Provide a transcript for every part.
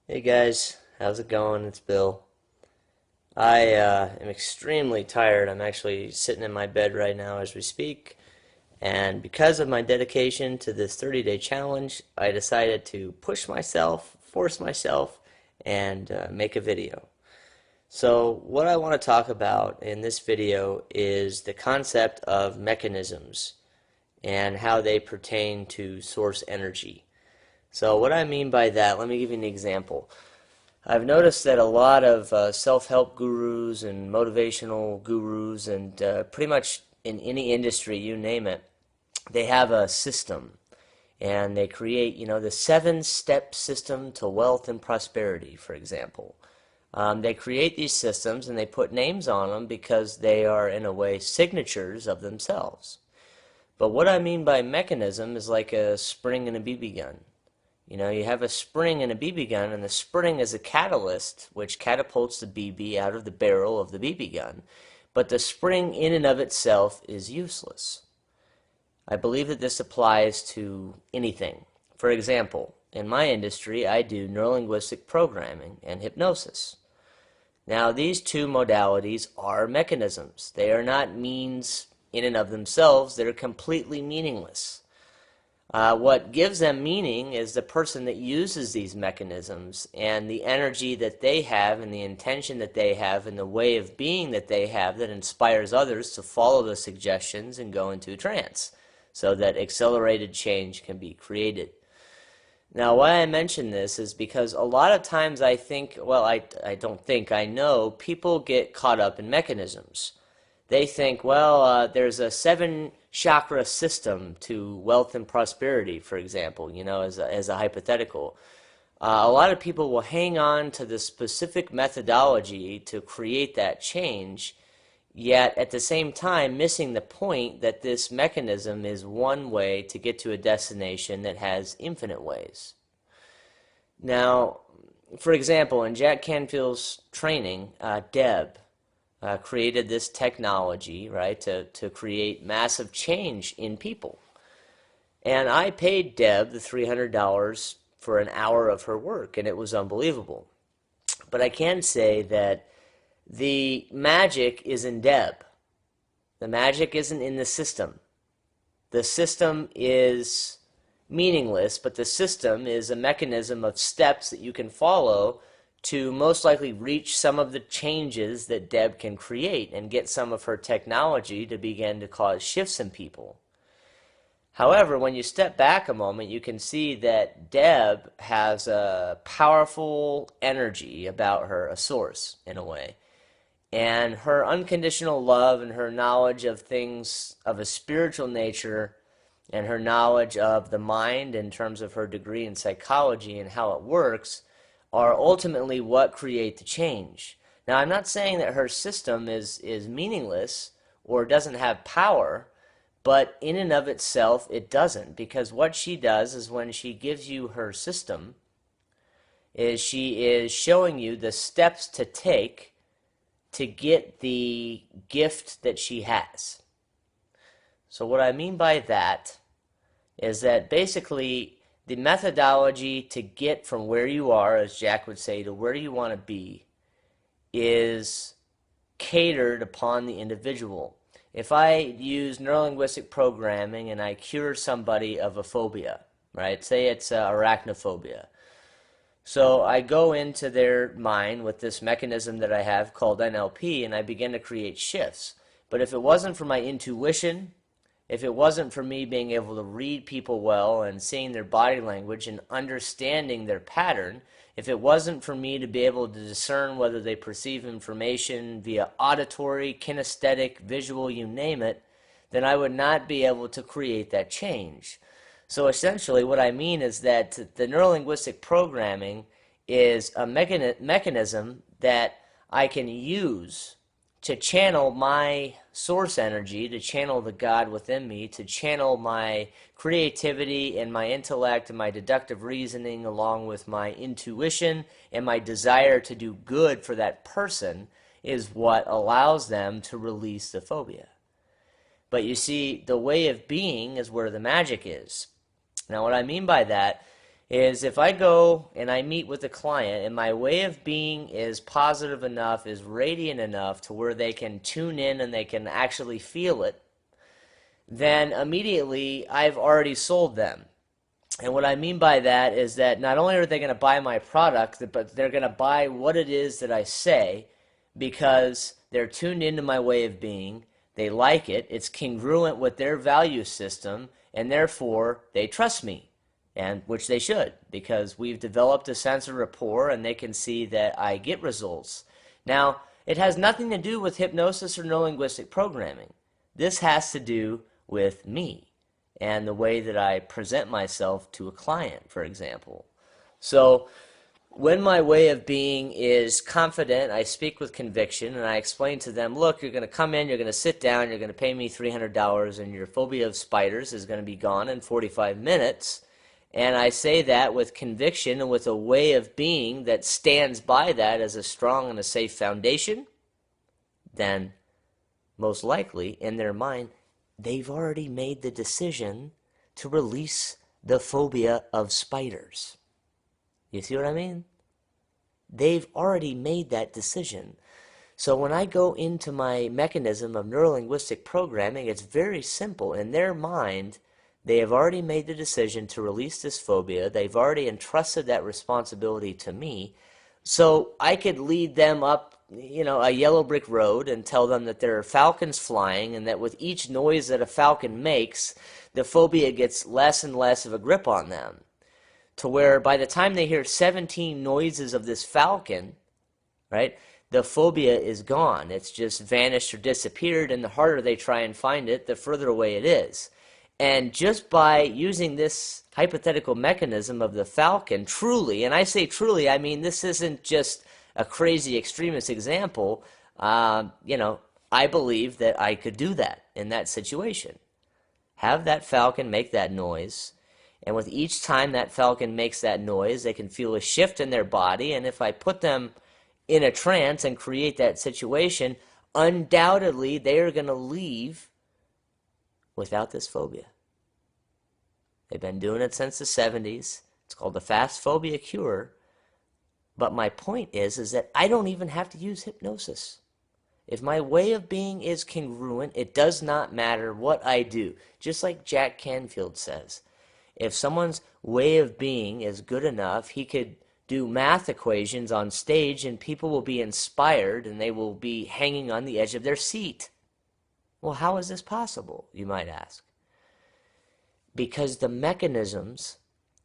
Hey guys, how's it going? It's Bill. I am extremely tired. I'm actually sitting in my bed right now as we speak. And because of my dedication to this 30-day challenge, I decided to push myself, force myself, and make a video. So, what I want to talk about in this video is the concept of mechanisms and how they pertain to source energy. So, what I mean by that, let me give you an example. I've noticed that a lot of self-help gurus and motivational gurus and pretty much in any industry, you name it, they have a system and they create, the 7-step system to wealth and prosperity, for example. They create these systems and they put names on them because they are, in a way, signatures of themselves. But what I mean by mechanism is like a spring in a BB gun. You have a spring in a BB gun, and the spring is a catalyst which catapults the BB out of the barrel of the BB gun. But the spring in and of itself is useless. I believe that this applies to anything. For example, in my industry, I do neurolinguistic programming and hypnosis. Now, these two modalities are mechanisms. They are not means in and of themselves. They're completely meaningless. What gives them meaning is the person that uses these mechanisms and the energy that they have and the intention that they have and the way of being that they have that inspires others to follow the suggestions and go into trance so that accelerated change can be created. Now, why I mention this is because a lot of times I think, well, I don't think, I know people get caught up in mechanisms. They think, well, there's a 7-chakra system to wealth and prosperity, for example, as a hypothetical. A lot of people will hang on to the specific methodology to create that change, yet at the same time missing the point that this mechanism is one way to get to a destination that has infinite ways. Now, for example, in Jack Canfield's training, Deb created this technology, right, to create massive change in people. And I paid Deb the $300 for an hour of her work, and it was unbelievable. But I can say that the magic is in Deb. The magic isn't in the system. The system is meaningless, but the system is a mechanism of steps that you can follow to most likely reach some of the changes that Deb can create and get some of her technology to begin to cause shifts in people. However, when you step back a moment, you can see that Deb has a powerful energy about her, a source in a way. And her unconditional love and her knowledge of things of a spiritual nature and her knowledge of the mind in terms of her degree in psychology and how it works are ultimately what create the change. Now, I'm not saying that her system is meaningless or doesn't have power, but in and of itself, it doesn't, because what she does is when she gives you her system, is she is showing you the steps to take to get the gift that she has. So what I mean by that is that basically the methodology to get from where you are, as Jack would say, to where you want to be is catered upon the individual. If I use neurolinguistic programming and I cure somebody of a phobia, right? Say it's arachnophobia. So I go into their mind with this mechanism that I have called NLP and I begin to create shifts. But if it wasn't for my intuition, if it wasn't for me being able to read people well and seeing their body language and understanding their pattern, if it wasn't for me to be able to discern whether they perceive information via auditory, kinesthetic, visual, you name it, then I would not be able to create that change. So essentially what I mean is that the neurolinguistic programming is a mechanism that I can use to channel my source energy, to channel the God within me, to channel my creativity and my intellect and my deductive reasoning along with my intuition and my desire to do good for that person is what allows them to release the phobia. But you see, the way of being is where the magic is. Now, what I mean by that is if I go and I meet with a client and my way of being is positive enough, is radiant enough to where they can tune in and they can actually feel it, then immediately I've already sold them. And what I mean by that is that not only are they going to buy my product, but they're going to buy what it is that I say because they're tuned into my way of being. They like it. It's congruent with their value system, and therefore they trust me, and which they should, because we've developed a sense of rapport and they can see that I get results. Now, it has nothing to do with hypnosis or neurolinguistic programming. This has to do with me and the way that I present myself to a client, for example. So when my way of being is confident, I speak with conviction, and I explain to them, look, you're going to come in, you're going to sit down, you're going to pay me $300, and your phobia of spiders is going to be gone in 45 minutes. And I say that with conviction and with a way of being that stands by that as a strong and a safe foundation. Then most likely in their mind, they've already made the decision to release the phobia of spiders. You see what I mean? They've already made that decision. So when I go into my mechanism of neurolinguistic programming, it's very simple. In their mind, they have already made the decision to release this phobia. They've already entrusted that responsibility to me. So I could lead them up, a yellow brick road and tell them that there are falcons flying and that with each noise that a falcon makes, the phobia gets less and less of a grip on them. To where by the time they hear 17 noises of this falcon, right, the phobia is gone. It's just vanished or disappeared, and the harder they try and find it, the further away it is. And just by using this hypothetical mechanism of the falcon, truly, and I say truly, I mean this isn't just a crazy extremist example, I believe that I could do that in that situation. Have that falcon make that noise, and with each time that falcon makes that noise, they can feel a shift in their body, and if I put them in a trance and create that situation, undoubtedly they are going to leave without this phobia. They've been doing it since the 70s. It's called the fast phobia cure. But my point is that I don't even have to use hypnosis. If my way of being is congruent, it does not matter what I do. Just like Jack Canfield says, if someone's way of being is good enough, he could do math equations on stage and people will be inspired and they will be hanging on the edge of their seat. Well, how is this possible, you might ask? Because the mechanisms,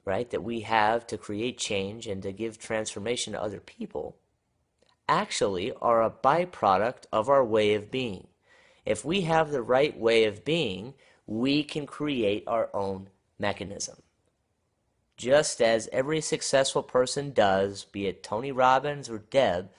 right, that we have to create change and to give transformation to other people actually are a byproduct of our way of being. If we have the right way of being, we can create our own mechanism. Just as every successful person does, be it Tony Robbins or Deb,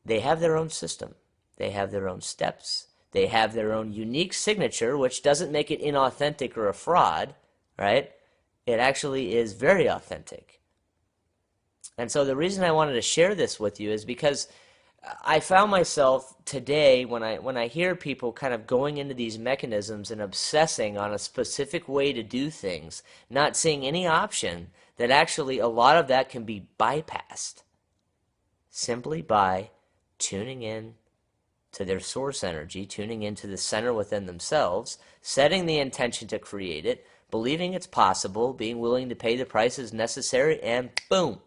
they have their own system. They have their own steps. They have their own unique signature, which doesn't make it inauthentic or a fraud, right? It actually is very authentic. And so the reason I wanted to share this with you is because I found myself today when I hear people kind of going into these mechanisms and obsessing on a specific way to do things, not seeing any option that actually a lot of that can be bypassed simply by tuning in to their source energy, tuning into the center within themselves, setting the intention to create it, believing it's possible, being willing to pay the prices necessary, and boom,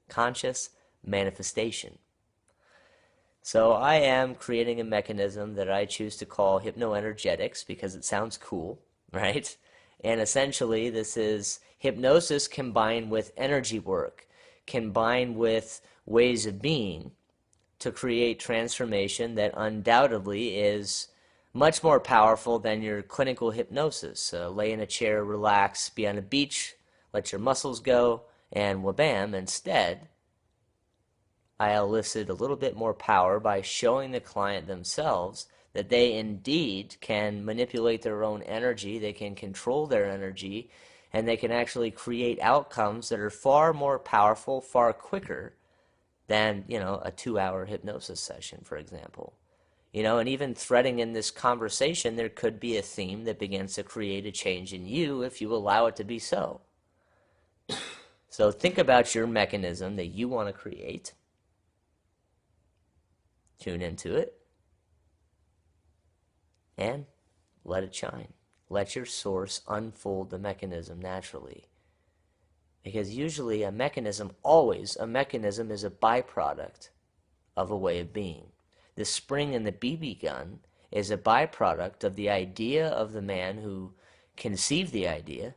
conscious manifestation. So I am creating a mechanism that I choose to call hypnoenergetics because it sounds cool, right? And essentially this is hypnosis combined with energy work, combined with ways of being to create transformation that undoubtedly is much more powerful than your clinical hypnosis. Lay in a chair, relax, be on a beach, let your muscles go, and whabam, instead, I elicit a little bit more power by showing the client themselves that they indeed can manipulate their own energy, they can control their energy, and they can actually create outcomes that are far more powerful, far quicker than, a 2-hour hypnosis session, for example. And even threading in this conversation, there could be a theme that begins to create a change in you if you allow it to be so. So think about your mechanism that you want to create. Tune into it and let it shine. Let your source unfold the mechanism naturally. Because usually a mechanism is a byproduct of a way of being. The spring in the BB gun is a byproduct of the idea of the man who conceived the idea,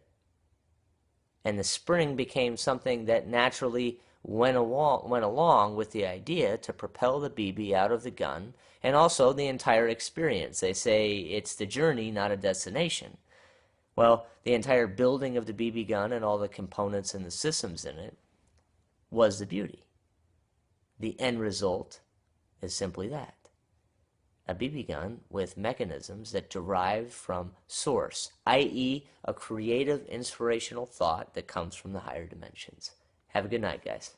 and the spring became something that naturally went along with the idea to propel the BB out of the gun, and also the entire experience. They say it's the journey, not a destination. Well, the entire building of the BB gun and all the components and the systems in it was the beauty. The end result is simply that. A BB gun with mechanisms that derive from source, i.e. a creative, inspirational thought that comes from the higher dimensions. Have a good night, guys.